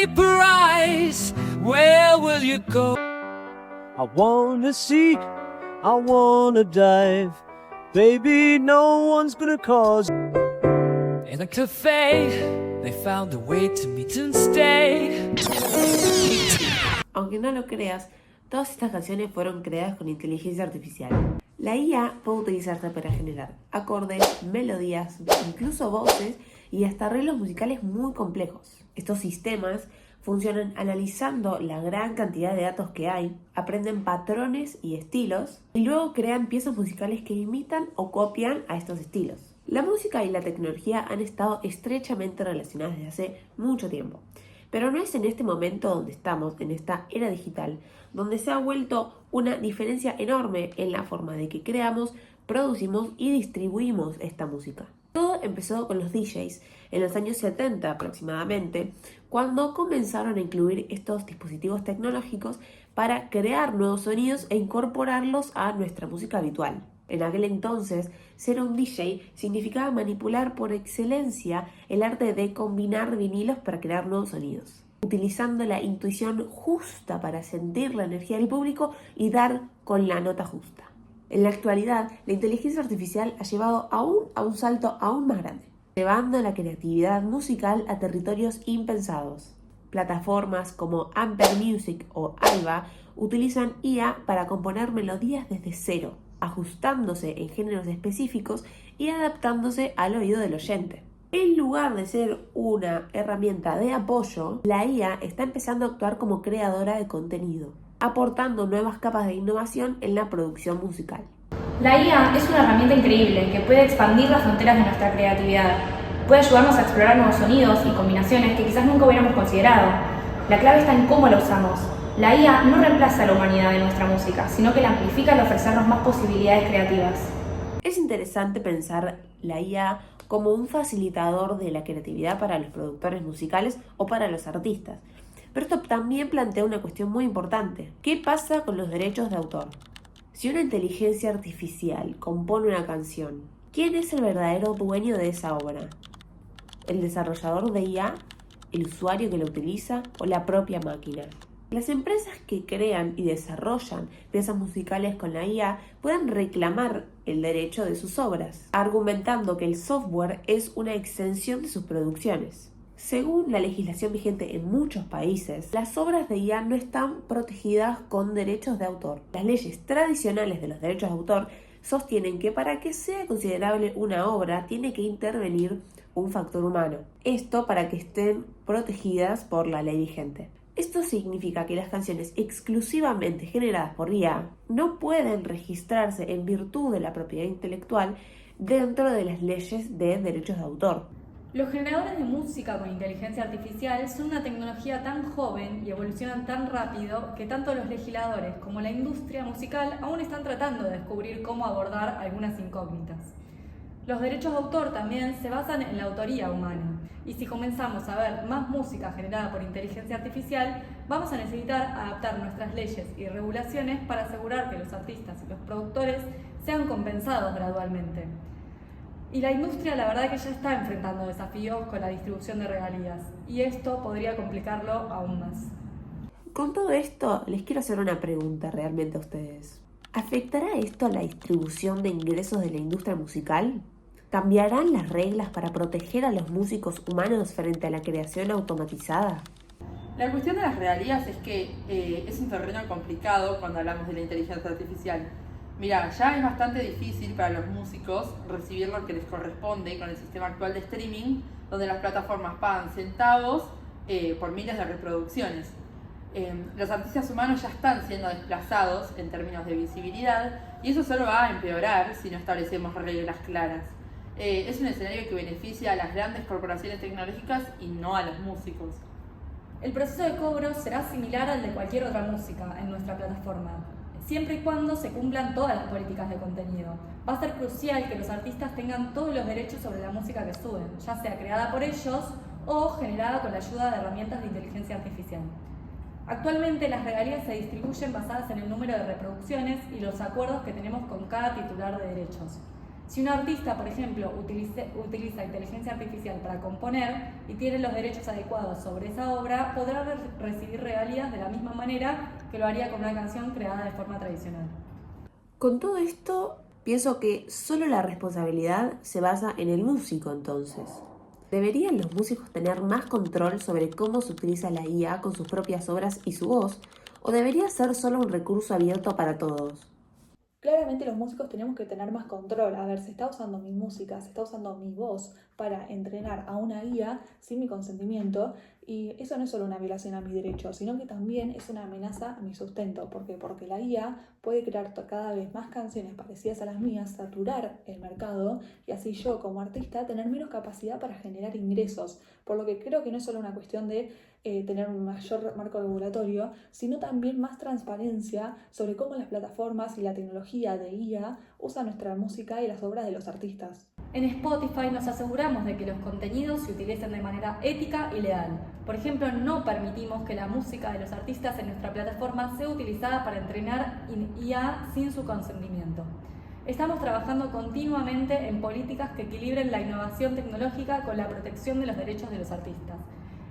deeper eyes, where will you go? I wanna seek, I wanna dive. Baby, no one's gonna cause. In a cafe, they found a way to meet and stay. Aunque no lo creas, todas estas canciones fueron creadas con inteligencia artificial. La IA puede utilizarse para generar acordes, melodías, incluso voces y hasta arreglos musicales muy complejos. Estos sistemas funcionan analizando la gran cantidad de datos que hay, aprenden patrones y estilos y luego crean piezas musicales que imitan o copian a estos estilos. La música y la tecnología han estado estrechamente relacionadas desde hace mucho tiempo. Pero no es en este momento donde estamos, en esta era digital, donde se ha vuelto una diferencia enorme en la forma de que creamos, producimos y distribuimos esta música. Todo empezó con los DJs en los años 70 aproximadamente, cuando comenzaron a incluir estos dispositivos tecnológicos para crear nuevos sonidos e incorporarlos a nuestra música habitual. En aquel entonces, ser un DJ significaba manipular por excelencia el arte de combinar vinilos para crear nuevos sonidos, utilizando la intuición justa para sentir la energía del público y dar con la nota justa. En la actualidad, la inteligencia artificial ha llevado a un salto aún más grande, llevando la creatividad musical a territorios impensados. Plataformas como Ampere Music o Alba utilizan IA para componer melodías desde cero, ajustándose en géneros específicos y adaptándose al oído del oyente. En lugar de ser una herramienta de apoyo, la IA está empezando a actuar como creadora de contenido, aportando nuevas capas de innovación en la producción musical. La IA es una herramienta increíble que puede expandir las fronteras de nuestra creatividad. Puede ayudarnos a explorar nuevos sonidos y combinaciones que quizás nunca hubiéramos considerado. La clave está en cómo la usamos. La IA no reemplaza a la humanidad de nuestra música, sino que la amplifica al ofrecernos más posibilidades creativas. Es interesante pensar la IA como un facilitador de la creatividad para los productores musicales o para los artistas. Pero esto también plantea una cuestión muy importante. ¿Qué pasa con los derechos de autor? Si una inteligencia artificial compone una canción, ¿quién es el verdadero dueño de esa obra? ¿El desarrollador de IA? ¿El usuario que la utiliza? ¿O la propia máquina? Las empresas que crean y desarrollan piezas musicales con la IA pueden reclamar el derecho de sus obras, argumentando que el software es una extensión de sus producciones. Según la legislación vigente en muchos países, las obras de IA no están protegidas con derechos de autor. Las leyes tradicionales de los derechos de autor sostienen que para que sea considerable una obra tiene que intervenir un factor humano. Esto para que estén protegidas por la ley vigente. Esto significa que las canciones exclusivamente generadas por IA no pueden registrarse en virtud de la propiedad intelectual dentro de las leyes de derechos de autor. Los generadores de música con inteligencia artificial son una tecnología tan joven y evolucionan tan rápido que tanto los legisladores como la industria musical aún están tratando de descubrir cómo abordar algunas incógnitas. Los derechos de autor también se basan en la autoría humana, y si comenzamos a ver más música generada por inteligencia artificial, vamos a necesitar adaptar nuestras leyes y regulaciones para asegurar que los artistas y los productores sean compensados gradualmente. Y la industria la verdad que ya está enfrentando desafíos con la distribución de regalías, y esto podría complicarlo aún más. Con todo esto, les quiero hacer una pregunta realmente a ustedes. ¿Afectará esto a la distribución de ingresos de la industria musical? ¿Cambiarán las reglas para proteger a los músicos humanos frente a la creación automatizada? La cuestión de las regalías es que es un terreno complicado cuando hablamos de la inteligencia artificial. Mira, ya es bastante difícil para los músicos recibir lo que les corresponde con el sistema actual de streaming, donde las plataformas pagan centavos por miles de reproducciones. Los artistas humanos ya están siendo desplazados en términos de visibilidad, y eso solo va a empeorar si no establecemos reglas claras. Es un escenario que beneficia a las grandes corporaciones tecnológicas y no a los músicos. El proceso de cobro será similar al de cualquier otra música en nuestra plataforma, siempre y cuando se cumplan todas las políticas de contenido. Va a ser crucial que los artistas tengan todos los derechos sobre la música que suben, ya sea creada por ellos o generada con la ayuda de herramientas de inteligencia artificial. Actualmente las regalías se distribuyen basadas en el número de reproducciones y los acuerdos que tenemos con cada titular de derechos. Si un artista, por ejemplo, utiliza inteligencia artificial para componer y tiene los derechos adecuados sobre esa obra, podrá recibir regalías de la misma manera que lo haría con una canción creada de forma tradicional. Con todo esto, pienso que solo la responsabilidad se basa en el músico entonces. ¿Deberían los músicos tener más control sobre cómo se utiliza la IA con sus propias obras y su voz? ¿O debería ser solo un recurso abierto para todos? Claramente los músicos tenemos que tener más control. A ver, se está usando mi música, se está usando mi voz para entrenar a una guía sin mi consentimiento, y eso no es solo una violación a mi derecho, sino que también es una amenaza a mi sustento. ¿Por qué? Porque la guía puede crear cada vez más canciones parecidas a las mías, saturar el mercado y así yo como artista tener menos capacidad para generar ingresos. Por lo que creo que no es solo una cuestión de tener un mayor marco regulatorio, sino también más transparencia sobre cómo las plataformas y la tecnología de IA usan nuestra música y las obras de los artistas. En Spotify nos aseguramos de que los contenidos se utilicen de manera ética y leal. Por ejemplo, no permitimos que la música de los artistas en nuestra plataforma sea utilizada para entrenar IA sin su consentimiento. Estamos trabajando continuamente en políticas que equilibren la innovación tecnológica con la protección de los derechos de los artistas.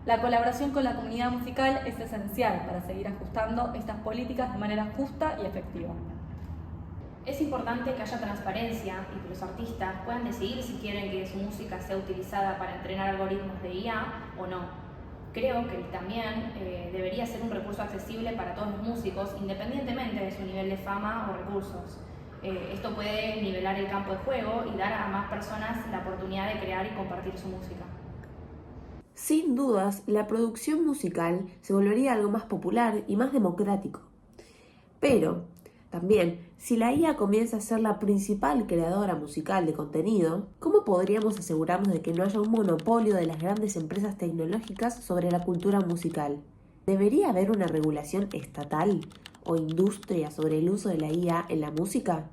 La colaboración con la comunidad musical es esencial para seguir ajustando estas políticas de manera justa y efectiva. Es importante que haya transparencia y que los artistas puedan decidir si quieren que su música sea utilizada para entrenar algoritmos de IA o no. Creo que también debería ser un recurso accesible para todos los músicos, independientemente de su nivel de fama o recursos. Esto puede nivelar el campo de juego y dar a más personas la oportunidad de crear y compartir su música. Sin dudas, la producción musical se volvería algo más popular y más democrático. Pero, también, si la IA comienza a ser la principal creadora musical de contenido, ¿cómo podríamos asegurarnos de que no haya un monopolio de las grandes empresas tecnológicas sobre la cultura musical? ¿Debería haber una regulación estatal o industria sobre el uso de la IA en la música?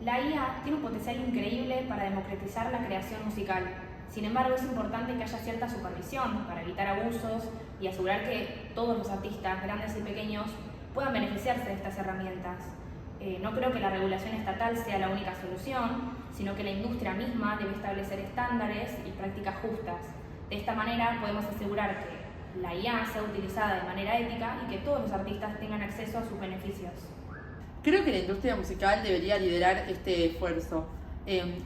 La IA tiene un potencial increíble para democratizar la creación musical. Sin embargo, es importante que haya cierta supervisión para evitar abusos y asegurar que todos los artistas, grandes y pequeños, puedan beneficiarse de estas herramientas. No creo que la regulación estatal sea la única solución, sino que la industria misma debe establecer estándares y prácticas justas. De esta manera podemos asegurar que la IA sea utilizada de manera ética y que todos los artistas tengan acceso a sus beneficios. Creo que la industria musical debería liderar este esfuerzo.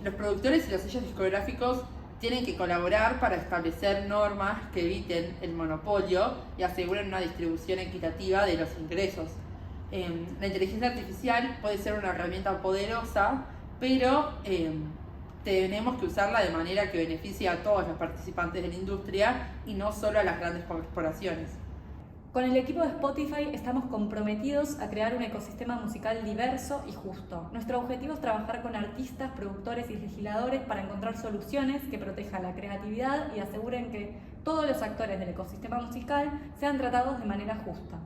Los productores y los sellos discográficos tienen que colaborar para establecer normas que eviten el monopolio y aseguren una distribución equitativa de los ingresos. La inteligencia artificial puede ser una herramienta poderosa, pero tenemos que usarla de manera que beneficie a todos los participantes de la industria y no solo a las grandes corporaciones. Con el equipo de Spotify estamos comprometidos a crear un ecosistema musical diverso y justo. Nuestro objetivo es trabajar con artistas, productores y legisladores para encontrar soluciones que protejan la creatividad y aseguren que todos los actores del ecosistema musical sean tratados de manera justa.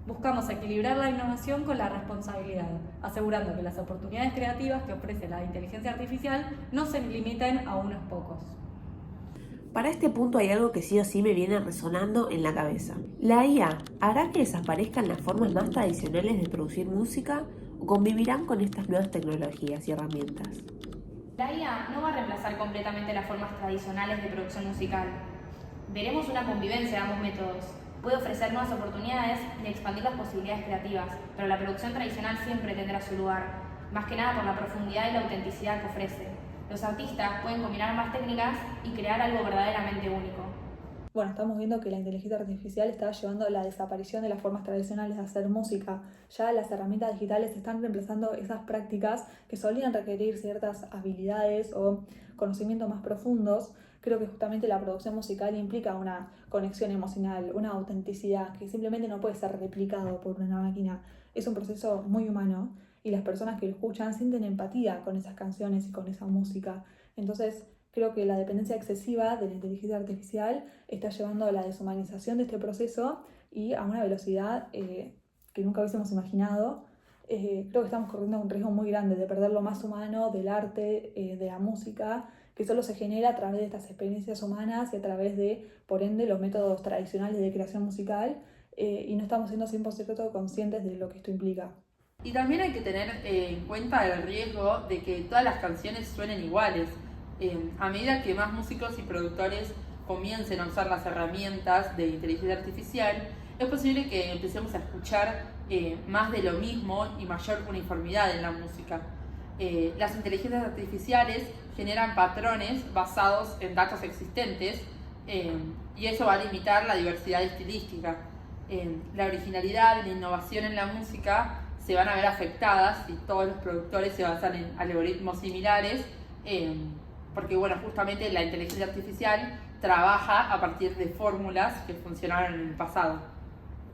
Buscamos equilibrar la innovación con la responsabilidad, asegurando que las oportunidades creativas que ofrece la inteligencia artificial no se limiten a unos pocos. Para este punto hay algo que sí o sí me viene resonando en la cabeza. ¿La IA hará que desaparezcan las formas más tradicionales de producir música o convivirán con estas nuevas tecnologías y herramientas? La IA no va a reemplazar completamente las formas tradicionales de producción musical. Veremos una convivencia de ambos métodos. Puede ofrecer nuevas oportunidades y expandir las posibilidades creativas, pero la producción tradicional siempre tendrá su lugar, más que nada por la profundidad y la autenticidad que ofrece. Los artistas pueden combinar ambas técnicas y crear algo verdaderamente único. Bueno, estamos viendo que la inteligencia artificial está llevando a la desaparición de las formas tradicionales de hacer música. Ya las herramientas digitales están reemplazando esas prácticas que solían requerir ciertas habilidades o conocimientos más profundos. Creo que justamente la producción musical implica una conexión emocional, una autenticidad que simplemente no puede ser replicado por una máquina. Es un proceso muy humano y las personas que lo escuchan sienten empatía con esas canciones y con esa música. Entonces, creo que la dependencia excesiva de la inteligencia artificial está llevando a la deshumanización de este proceso y a una velocidad que nunca hubiésemos imaginado. Creo que estamos corriendo un riesgo muy grande de perder lo más humano del arte, de la música, que solo se genera a través de estas experiencias humanas y a través de, por ende, los métodos tradicionales de creación musical, y no estamos siendo 100% conscientes de lo que esto implica. Y también hay que tener en cuenta el riesgo de que todas las canciones suenen iguales. A medida que más músicos y productores comiencen a usar las herramientas de inteligencia artificial, es posible que empecemos a escuchar más de lo mismo y mayor uniformidad en la música. Las inteligencias artificiales generan patrones basados en datos existentes y eso va a limitar la diversidad estilística. La originalidad y la innovación en la música se van a ver afectadas si todos los productores se basan en algoritmos similares, porque bueno, justamente la inteligencia artificial trabaja a partir de fórmulas que funcionaron en el pasado.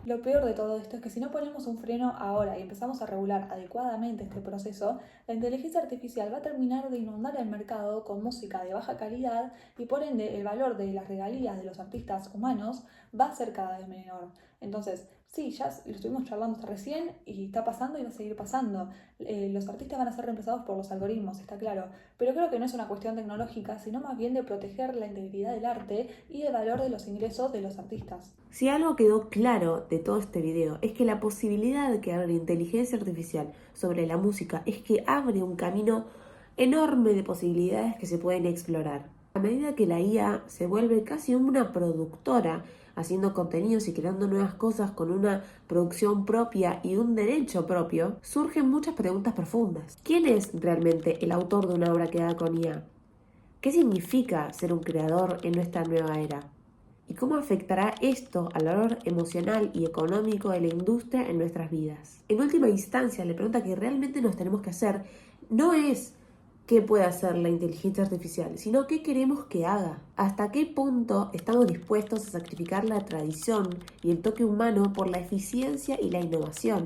Lo peor de todo esto es que si no ponemos un freno ahora y empezamos a regular adecuadamente este proceso, la inteligencia artificial va a terminar de inundar el mercado con música de baja calidad y por ende el valor de las regalías de los artistas humanos va a ser cada vez menor. Entonces, sí, ya lo estuvimos charlando hasta recién y está pasando y va a seguir pasando. Los artistas van a ser reemplazados por los algoritmos, está claro. Pero creo que no es una cuestión tecnológica, sino más bien de proteger la integridad del arte y el valor de los ingresos de los artistas. Si algo quedó claro de todo este video es que la posibilidad que abre la inteligencia artificial sobre la música es que abre un camino enorme de posibilidades que se pueden explorar. A medida que la IA se vuelve casi una productora, haciendo contenidos y creando nuevas cosas con una producción propia y un derecho propio, surgen muchas preguntas profundas. ¿Quién es realmente el autor de una obra creada con IA? ¿Qué significa ser un creador en nuestra nueva era? ¿Y cómo afectará esto al valor emocional y económico de la industria en nuestras vidas? En última instancia, la pregunta que realmente nos tenemos que hacer no es qué puede hacer la inteligencia artificial, sino qué queremos que haga. ¿Hasta qué punto estamos dispuestos a sacrificar la tradición y el toque humano por la eficiencia y la innovación?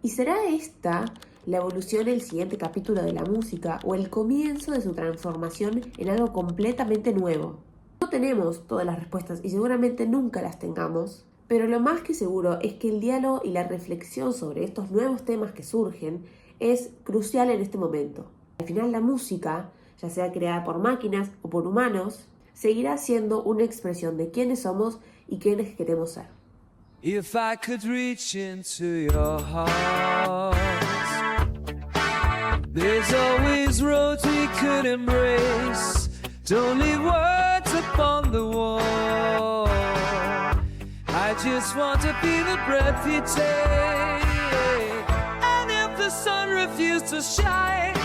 ¿Y será esta la evolución del siguiente capítulo de la música o el comienzo de su transformación en algo completamente nuevo? No tenemos todas las respuestas y seguramente nunca las tengamos, pero lo más que seguro es que el diálogo y la reflexión sobre estos nuevos temas que surgen es crucial en este momento. Al final la música, ya sea creada por máquinas o por humanos, seguirá siendo una expresión de quiénes somos y quiénes queremos ser. If I could reach into your heart, there's always roads we could embrace. Don't leave words upon the wall. I just want to be the breath you take. And if the sun refused to shine,